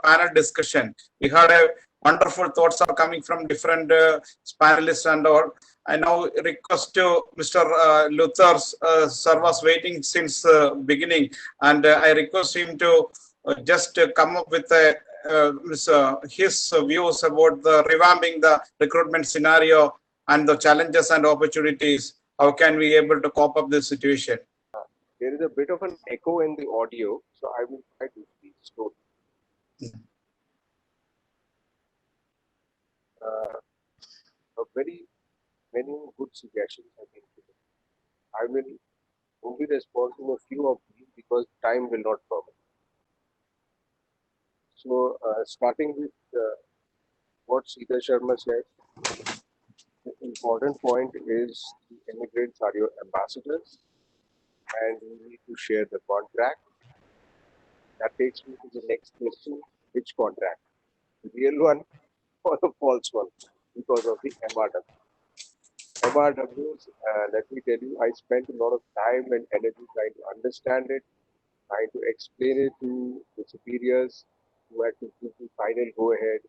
panel discussion. We had a wonderful thoughts are coming from different panelists and all. I now request to Mr. Luther, sir was waiting since beginning, and I request him to just come up with his views about the revamping the recruitment scenario and the challenges and opportunities. How can we able to cope up this situation? There is a bit of an echo in the audio, so I will try to speak slowly. Very many good suggestions have been given. I will only respond to a few of these because time will not permit. So, starting with what Sita Sharma said, the important point is the immigrants are your ambassadors and you need to share the contract. That takes me to the next question: which contract? The real one or the false one? Because of the MRW. MRWs, let me tell you, I spent a lot of time and energy trying to understand it, trying to explain it to the superiors who had to give the final go ahead.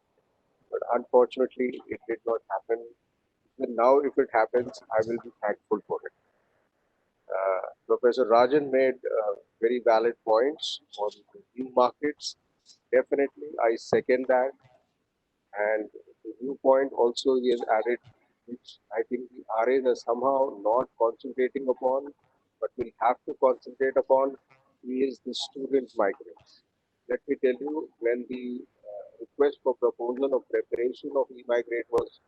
But unfortunately, it did not happen. And now, if it happens, I will be thankful for it. Professor Rajan made very valid points on the new markets. Definitely, I second that. And the new point also he has added, which I think the RAs are somehow not concentrating upon, but will have to concentrate upon, is the student migrants. Let me tell you, when the request for proposal of preparation of e-migrate was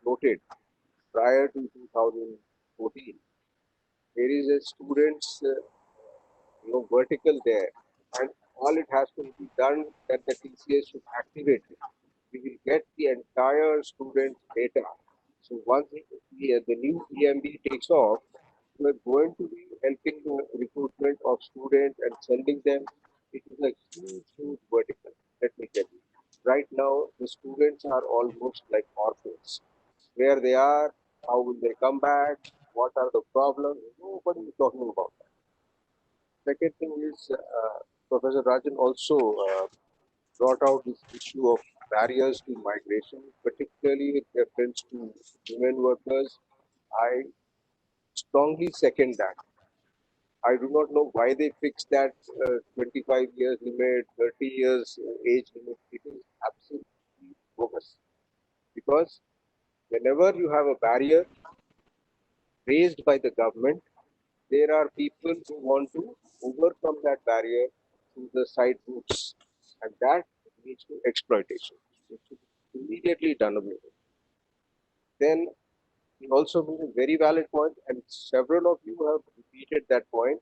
noted prior to 2014, there is a student's vertical there, and all it has to be done that the TCS should activate it. We will get the entire student data. So once the new EMB takes off, we are going to be helping the recruitment of students and sending them. It is a huge, huge vertical. Let me tell you. Right now, the students are almost like orphans. Where they are, how will they come back, what are the problems, nobody is talking about that. Second thing is, Professor Rajan also brought out this issue of barriers to migration, particularly with reference to women workers. I strongly second that. I do not know why they fixed that 25 years limit, 30 years age limit. It is absolutely bogus. Because whenever you have a barrier raised by the government, there are people who want to overcome that barrier through the side routes, and that leads to exploitation. It should be immediately done away with. Then he also made a very valid point, and several of you have repeated that point.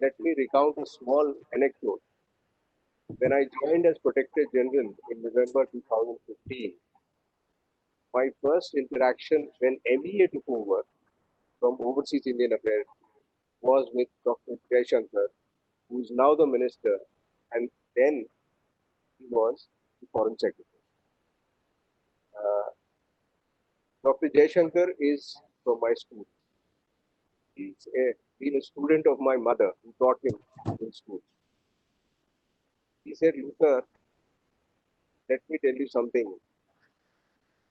Let me recount a small anecdote. When I joined as Protector General in November 2015, my first interaction when MEA took over from Overseas Indian Affairs was with Dr. Jaishankar, who is now the minister, and then he was the foreign secretary. Dr. Jaishankar is from my school. He's been a student of my mother who taught him in school. He said, Luther, let me tell you something.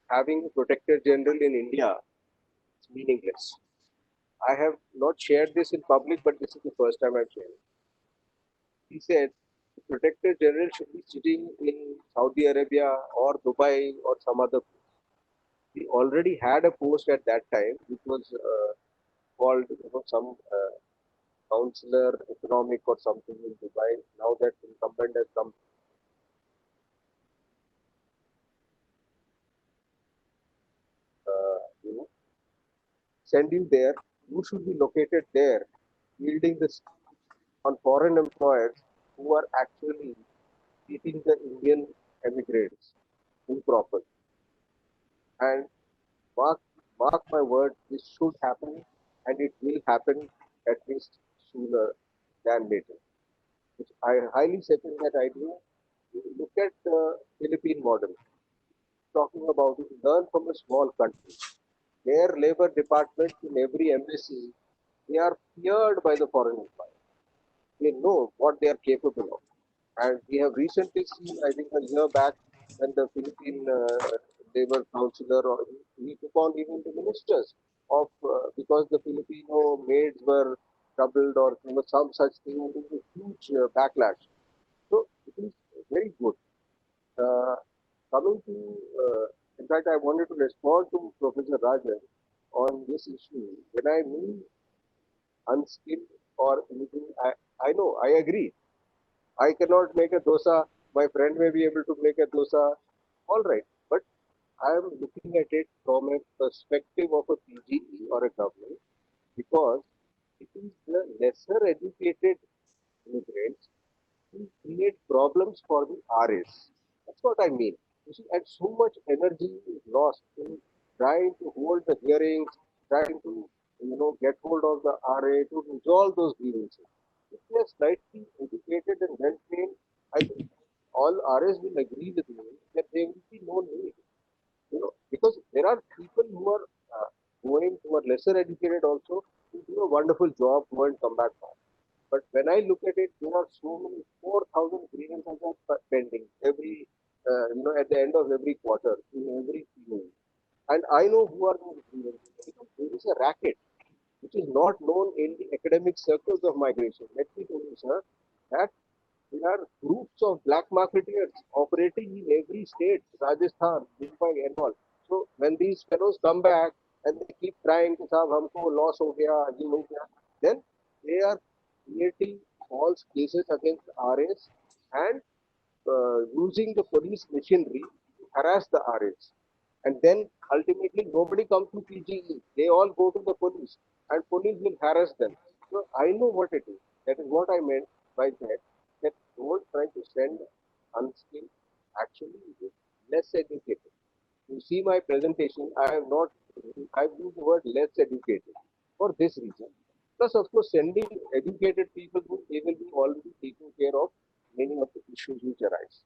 Having a Protector General in India is meaningless. I have not shared this in public, but this is the first time I've shared it. He said, the Protector General should be sitting in Saudi Arabia or Dubai or some other place. He already had a post at that time, which was called some counselor economic or something in Dubai. Now that incumbent has come. Send you there. You should be located there, yielding this on foreign employers who are actually treating the Indian emigrants improperly. And mark my word, this should happen, and it will happen at least sooner than later. Which I highly second that idea. Look at the Philippine model. Talking about it, learn from a small country. Their labor department in every embassy, they are feared by the foreign employer. They know what they are capable of. And we have recently seen, I think a year back, when the Philippine labor counselor, or he took on even the ministers of, because the Filipino maids were troubled or some such thing, and there was a huge backlash. So it is very good. Uh, Coming to, in fact, I wanted to respond to Professor Rajan on this issue. When I mean unskilled or anything, I know, I agree. I cannot make a dosa. My friend may be able to make a dosa. All right. But I am looking at it from a perspective of a PGE or a government, because it is the lesser educated immigrants who create problems for the RAs. That's what I mean. You see, and so much energy is lost in trying to hold the hearings, trying to get hold of the RA to resolve those grievances. If they are slightly educated and well trained, I think all RAs will agree with me that there will be no need. Because there are people who are who are lesser educated also, who do a wonderful job, go and come back home. But when I look at it, there are so many 4,000 grievances are pending every, at the end of every quarter, in every period. And I know who are those grievances, because there is a racket which is not known in the academic circles of migration. Let me tell you, sir, that there are groups of black marketeers operating in every state, Rajasthan, Mumbai, and all. So when these fellows come back and they keep trying to say, "Humko loss ho gaya, ye ho gaya," then they are creating false cases against RAs and using the police machinery to harass the RAs. And then ultimately nobody comes to PGE. They all go to the police, and police will harass them. So I know what it is. That is what I meant by that. That don't try to send unskilled. Actually, it is less educated. You see my presentation, I have not, I've used the word less educated for this reason. Plus, of course, sending educated people, they will be already taking care of many of the issues which arise.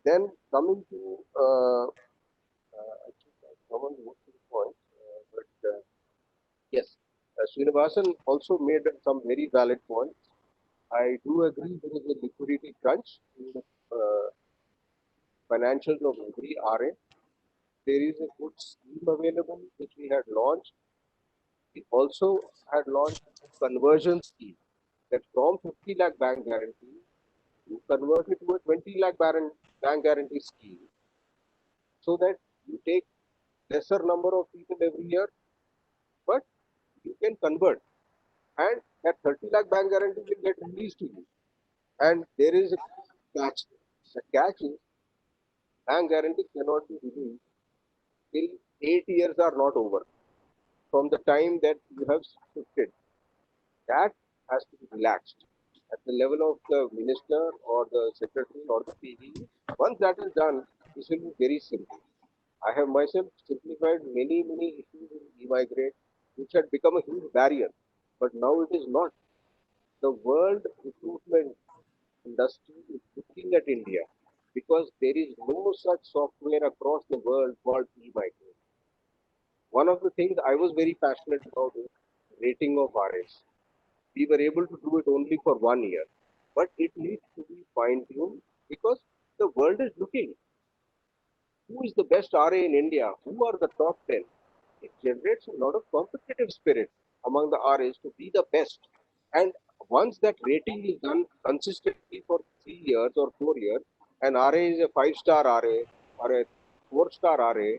Then coming to, I think I covered most of the points, but yes, Srinivasan also made some very valid points. I do agree there is a liquidity crunch in the financials of every RA. There is a good scheme available which we had launched. We also had launched a conversion scheme that from 50 lakh bank guarantee, you convert it to a 20 lakh bank guarantee scheme, so that you take lesser number of people every year, but you can convert, and that 30 lakh bank guarantee will get released to you. And there is a catch. The catch is bank guarantee cannot be released till 8 years are not over from the time that you have shifted. That has to be relaxed at the level of the minister or the secretary or the PG. Once that is done, this will be very simple. I have myself simplified many issues in e-migrate, which had become a huge barrier, but now it is not. The world recruitment industry is looking at India because there is no such software across the world called e-migrate. One of the things I was very passionate about is rating of RS. We were able to do it only for 1 year, but it needs to be fine tuned because the world is looking. Who is the best RA in India? Who are the top 10? It generates a lot of competitive spirit among the RAs to be the best. And once that rating is done consistently for 3 years or 4 years, an RA is a 5-star RA or a 4-star RA,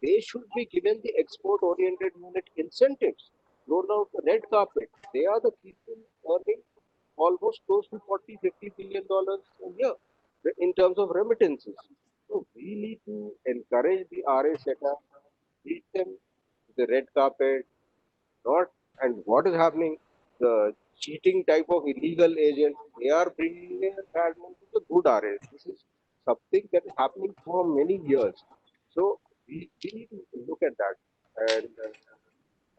they should be given the export oriented unit incentives, roll out the red carpet. They are the people earning almost close to 40-50 billion dollars a year in terms of remittances. So we need to encourage the RA setup, teach them the red carpet, not, and what is happening, the cheating type of illegal agents, they are bringing their admin to the good RAs. This is something that is happening for many years. So we need to look at that. And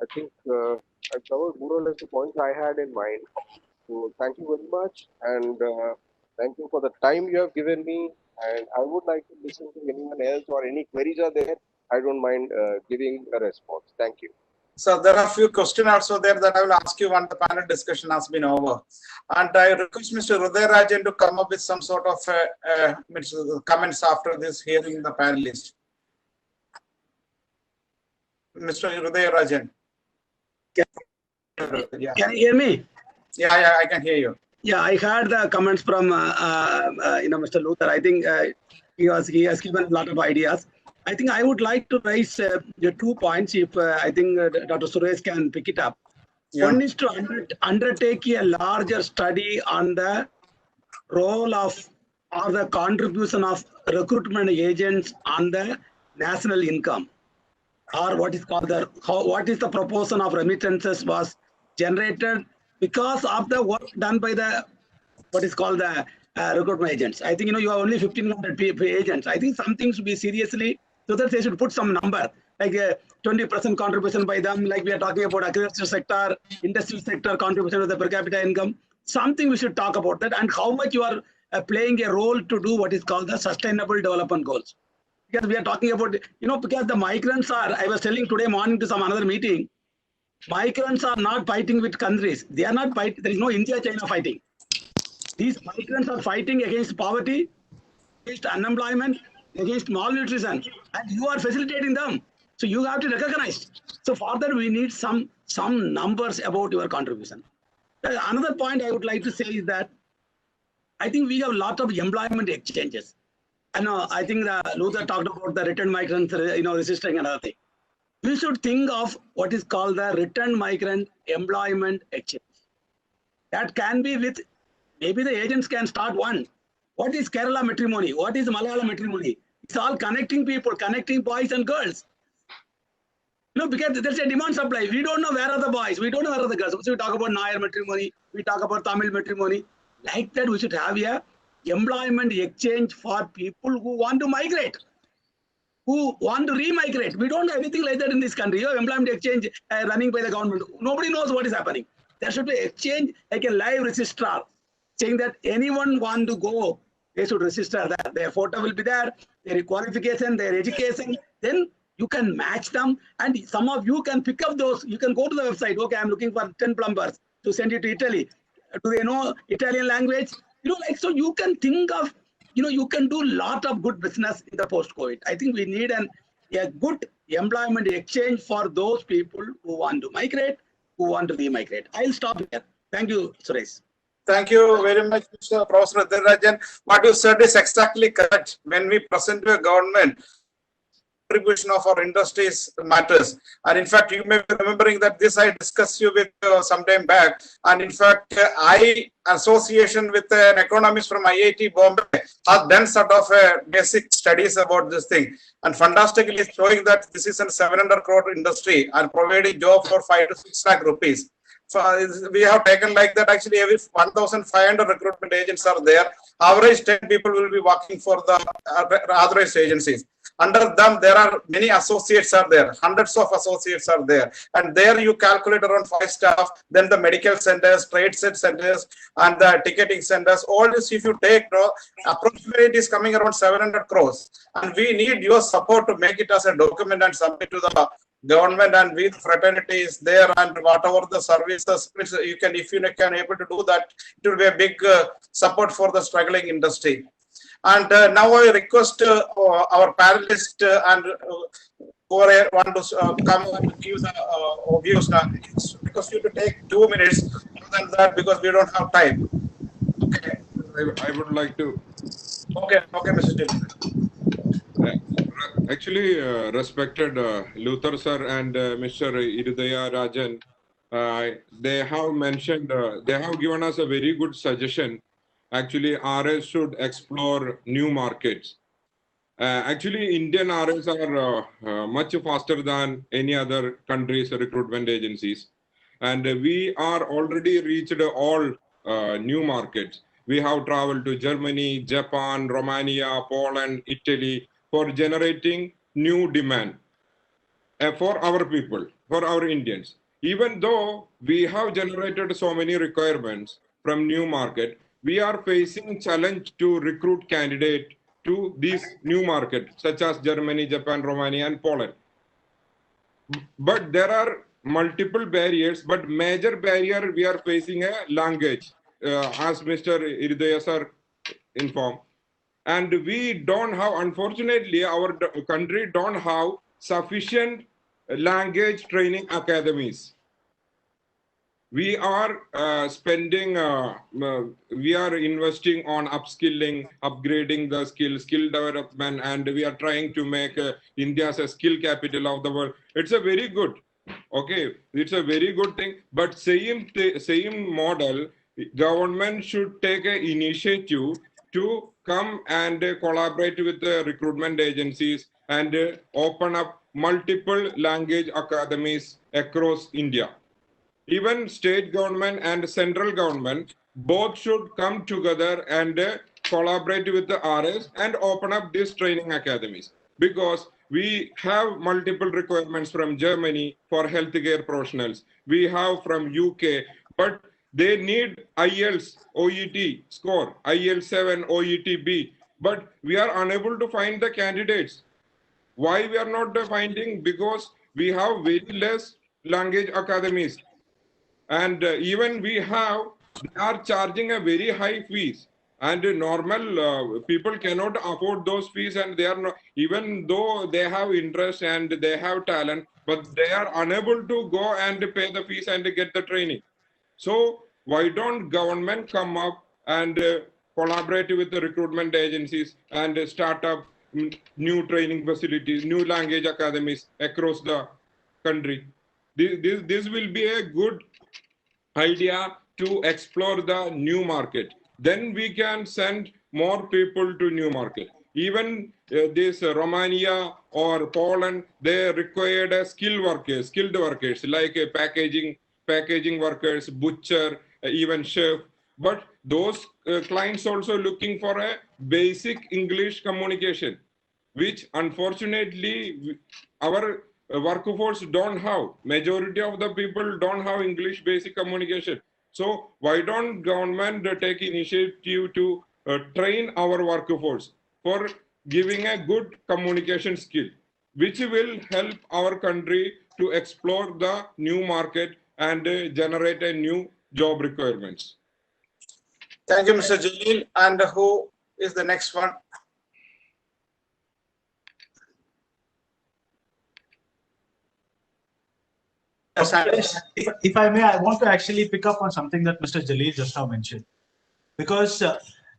I think I covered more or less the points I had in mind. So thank you very much, and thank you for the time you have given me. And I would like to listen to anyone else or any queries are there. I don't mind giving a response. Thank you. So there are a few questions also there that I will ask you when the panel discussion has been over. And I request Mr. Uday Rajan to come up with some sort of comments after this hearing the panelist. Mr. Uday Rajan. Yeah. Can you hear me? Yeah, I can hear you. Yeah, I heard the comments from Mr. Luther. I think he has given a lot of ideas. I think I would like to raise the 2 points. If I think Dr. Suresh can pick it up. Yeah. One is to undertake a larger study on the role of or the contribution of recruitment agents on the national income, or what is called what is the proportion of remittances was generated because of the work done by the what is called the recruitment agents. I think you have only 1,500 agents. I think some things should be seriously, so that they should put some number like 20% contribution by them, like we are talking about agriculture sector, industrial sector contribution to the per capita income. Something we should talk about that, and how much you are playing a role to do what is called the sustainable development goals. Because we are talking about, because the migrants are, I was telling today morning to some another meeting, migrants are not fighting with countries. They are not fighting. There is no India-China fighting. These migrants are fighting against poverty, against unemployment, against malnutrition, and you are facilitating them. So you have to recognize. So for that, we need some numbers about your contribution. Another point I would like to say is that I think we have a lot of employment exchanges. I think Luther talked about the returned migrants, registering another thing. We should think of what is called the returned migrant employment exchange. That can be with, maybe the agents can start one. What is Kerala matrimony? What is Malayalam matrimony? It's all connecting people, connecting boys and girls. Because there's a demand supply. We don't know where are the boys. We don't know where are the girls. So we talk about Nair matrimony. We talk about Tamil matrimony. Like that, we should have a employment exchange for people who want to migrate, who want to re-migrate. We don't have anything like that in this country. You have employment exchange running by the government. Nobody knows what is happening. There should be exchange like a live registrar saying that anyone want to go, they should register that. Their photo will be there, their qualification, their education. Then you can match them, and some of you can pick up those. You can go to the website. Okay, I'm looking for 10 plumbers to send you to Italy. Do they know Italian language? So you can think of, you can do a lot of good business in the post-COVID. I think we need a good employment exchange for those people who want to migrate, who want to re-migrate. I'll stop here. Thank you, Suresh. Thank you very much, Mr. Professor Uday Rajan. What you said is exactly correct. When we present to a government, contribution of our industries matters. And in fact, you may be remembering that this I discussed you with some time back. And in fact, association with an economist from IIT Bombay has done sort of basic studies about this thing. And fantastically showing that this is a 700 crore industry and providing job for 5 to 6 lakh rupees. So we have taken like that. Actually, every 1,500 recruitment agents are there. Average 10 people will be working for the authorized agencies. Under them, there are many associates are there. Hundreds of associates are there. And there you calculate around 5 staff. Then the medical centers, trade set centers, and the ticketing centers. All this, if you take, approximately it is coming around 700 crores. And we need your support to make it as a document and submit to the government, and with fraternity is there, and whatever the services you can, if you can able to do that, it will be a big support for the struggling industry. And now I request our panelists and whoever want to come and give the views. Now it's because you to take 2 minutes. More than that, because we don't have time. Okay. I would like to. Okay, Mr. Dillon. Actually, respected Luther sir and Mr. Irudaya Rajan, they have mentioned, they have given us a very good suggestion. Actually, RS should explore new markets. Actually, Indian RS are much faster than any other countries' recruitment agencies. And we are already reached all new markets. We have traveled to Germany, Japan, Romania, Poland, Italy, for generating new demand for our people, for our Indians. Even though we have generated so many requirements from new market, we are facing challenge to recruit candidate to these new markets, such as Germany, Japan, Romania, and Poland. But there are multiple barriers, but major barrier we are facing a language, as Mr. Iridaya sir informed. And we don't have, unfortunately, our country don't have sufficient language training academies. We are we are investing on upskilling, upgrading the skill development, and we are trying to make India as a skill capital of the world. It's a very good, okay, it's a very good thing, but same model, government should take an initiative to come and collaborate with the recruitment agencies and open up multiple language academies across India. Even state government and central government both should come together and collaborate with the RS and open up these training academies, because we have multiple requirements from Germany for healthcare professionals. We have from UK, but they need IELTS OET score, IELTS 7 OET B, but we are unable to find the candidates. Why we are not finding? Because we have very less language academies, and even we have, they are charging a very high fees, and normal people cannot afford those fees, and they are not, even though they have interest and they have talent, but they are unable to go and pay the fees and get the training. So why don't government come up and collaborate with the recruitment agencies and start up new training facilities, new language academies across the country? This will be a good idea to explore the new market. Then we can send more people to new market. Even this Romania or Poland, they required a skilled workers like packaging workers, butcher, even chef. But those clients also looking for a basic English communication, which unfortunately our workforce don't have. Majority of the people don't have English basic communication. So why don't government take initiative to train our workforce for giving a good communication skill, which will help our country to explore the new market and generate a new job requirements. Thank you, Mr. Jalil. And who is the next one? If I may, I want to actually pick up on something that Mr. Jalil just now mentioned. Because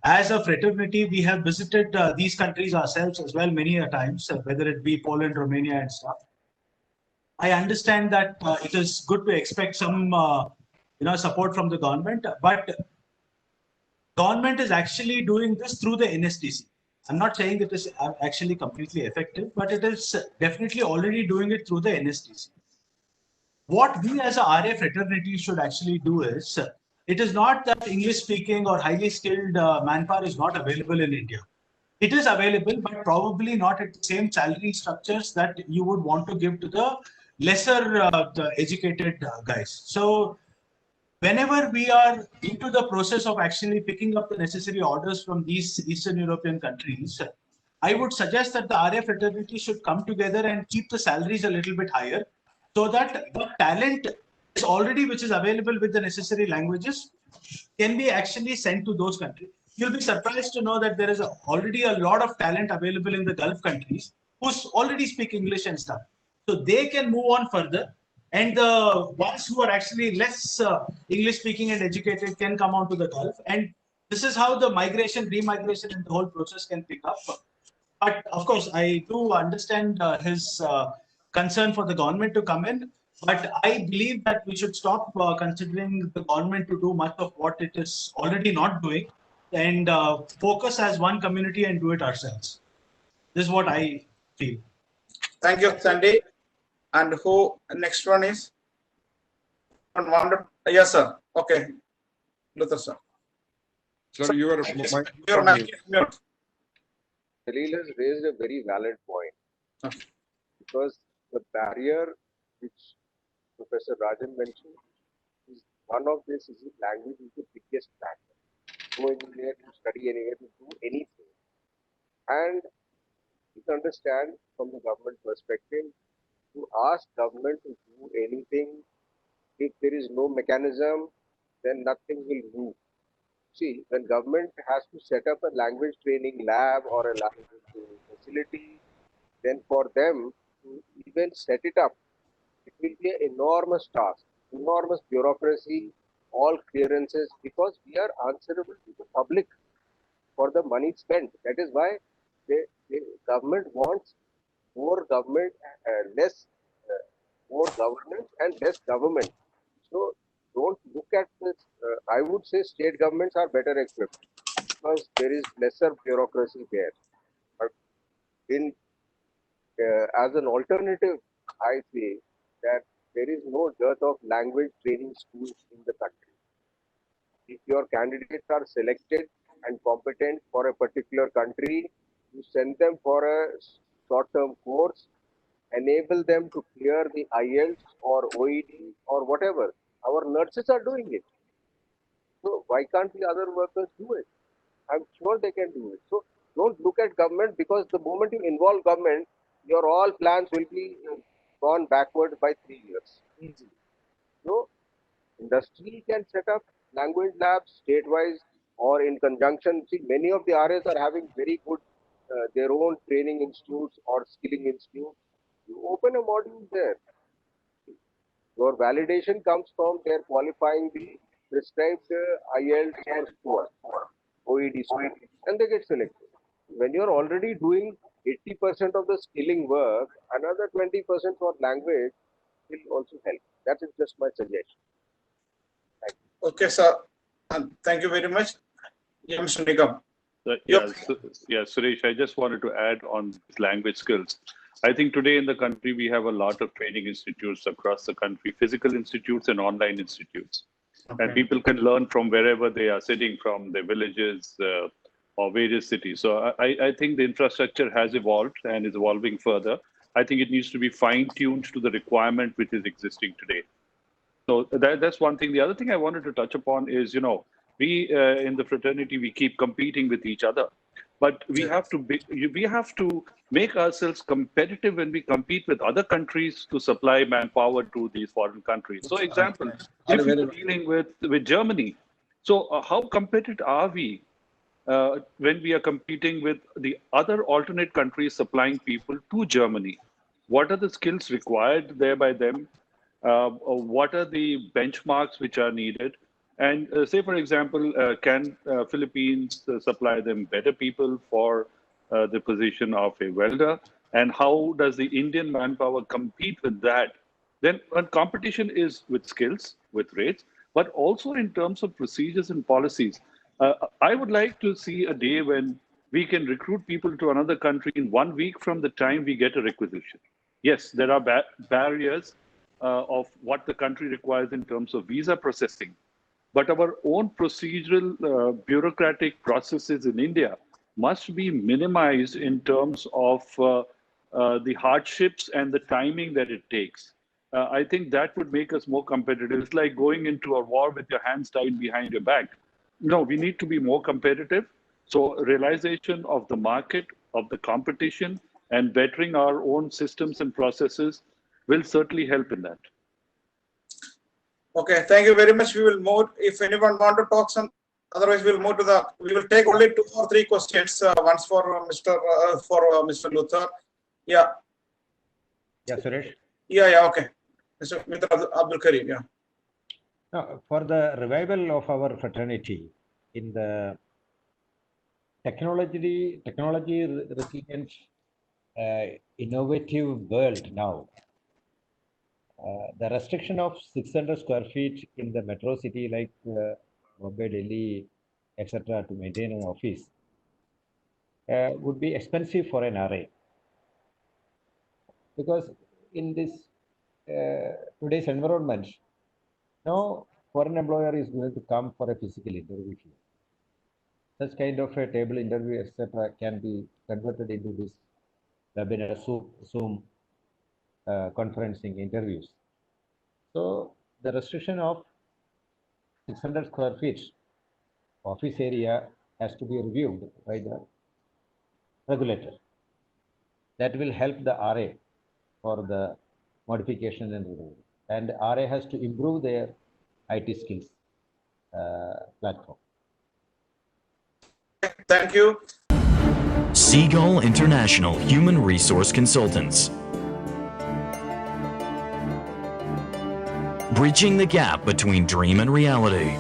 as a fraternity, we have visited these countries ourselves as well many a times, whether it be Poland, Romania, and stuff. I understand that it is good to expect some support from the government, but government is actually doing this through the NSDC. I'm not saying it is actually completely effective, but it is definitely already doing it through the NSDC. What we as a RA fraternity should actually do is, it is not that English speaking or highly skilled manpower is not available in India. It is available, but probably not at the same salary structures that you would want to give to the lesser the educated guys. So whenever we are into the process of actually picking up the necessary orders from these Eastern European countries, I would suggest that the RA fraternity should come together and keep the salaries a little bit higher, so that the talent is already, which is available with the necessary languages, can be actually sent to those countries. You'll be surprised to know that there is already a lot of talent available in the Gulf countries who already speak English and stuff. So they can move on further, and the ones who are actually less English speaking and educated can come on to the Gulf. And this is how the migration, remigration, and the whole process can pick up. But of course, I do understand his concern for the government to come in. But I believe that we should stop considering the government to do much of what it is already not doing, and focus as one community and do it ourselves. This is what I feel. Thank you, Sandy. And who next one is? Yes, sir. Okay. Luther, sir. Sir, your mic is mute. mute. Khalil has raised a very valid point. Okay. Because the barrier which Professor Rajan mentioned is one of this is language is the biggest barrier. Go anywhere to study anywhere to do anything. And you can understand from the government perspective, to ask government to do anything. If there is no mechanism, then nothing will move. See, when government has to set up a language training lab or a language facility, then for them to even set it up, it will be an enormous task, enormous bureaucracy, all clearances, because we are answerable to the public for the money spent. That is why the government wants more government, less, more governance and less government. So don't look at this. I would say state governments are better equipped because there is lesser bureaucracy there. But in as an alternative, I say that there is no dearth of language training schools in the country. If your candidates are selected and competent for a particular country, you send them for a short-term course, enable them to clear the IELTS or OED or whatever. Our nurses are doing it. So why can't the other workers do it? I'm sure they can do it. So don't look at government, because the moment you involve government, your all plans will be gone backward by 3 years easily. So industry can set up language labs state-wise or in conjunction. See, many of the RAs are having very good their own training institutes or skilling institutes. You open a module there. Your validation comes from their qualifying the prescribed IELTS or score, OED score, and they get selected. When you're already doing 80% of the skilling work, another 20% for language will also help. That is just my suggestion. Thank you. Okay, sir. Thank you very much. Yeah, Mr. Nigam. Suresh, I just wanted to add on language skills. I think today in the country, we have a lot of training institutes across the country, physical institutes and online institutes. Okay. And people can learn from wherever they are sitting, from their villages or various cities. So I think the infrastructure has evolved and is evolving further. I think it needs to be fine-tuned to the requirement which is existing today. So that's one thing. The other thing I wanted to touch upon is, we in the fraternity, we keep competing with each other, but we have to make ourselves competitive when we compete with other countries to supply manpower to these foreign countries. So, example, if we're dealing with Germany, so how competitive are we when we are competing with the other alternate countries supplying people to Germany? What are the skills required there by them? What are the benchmarks which are needed? And say, for example, can Philippines supply them better people for the position of a welder? And how does the Indian manpower compete with that? Then when competition is with skills, with rates, but also in terms of procedures and policies. I would like to see a day when we can recruit people to another country in 1 week from the time we get a requisition. Yes, there are barriers of what the country requires in terms of visa processing. But our own procedural bureaucratic processes in India must be minimized in terms of the hardships and the timing that it takes. I think that would make us more competitive. It's like going into a war with your hands tied behind your back. No, we need to be more competitive. So realization of the market, of the competition, and bettering our own systems and processes will certainly help in that. Okay, thank you very much. We will move. If anyone want to talk some, otherwise we'll move to the. We will take only 2 or 3 questions. Once for Mr. Luther. Yeah. Yeah, Suresh. Yeah. Okay. Mr. Abdul Karim. Yeah. Now, for the revival of our fraternity in the technology resilient, innovative world now, the restriction of 600 square feet in the metro city like Bombay, Delhi, etc. to maintain an office would be expensive for an RA. Because in this today's environment, no foreign employer is going to come for a physical interview here. Such kind of a table interview, etc., can be converted into this webinar, Zoom conferencing interviews. So the restriction of 600 square feet office area has to be reviewed by the regulator. That will help the RA for the modification and renewal. and RA has to improve their IT skills platform. Thank you. Seagull International Human Resource Consultants. Bridging the gap between dream and reality.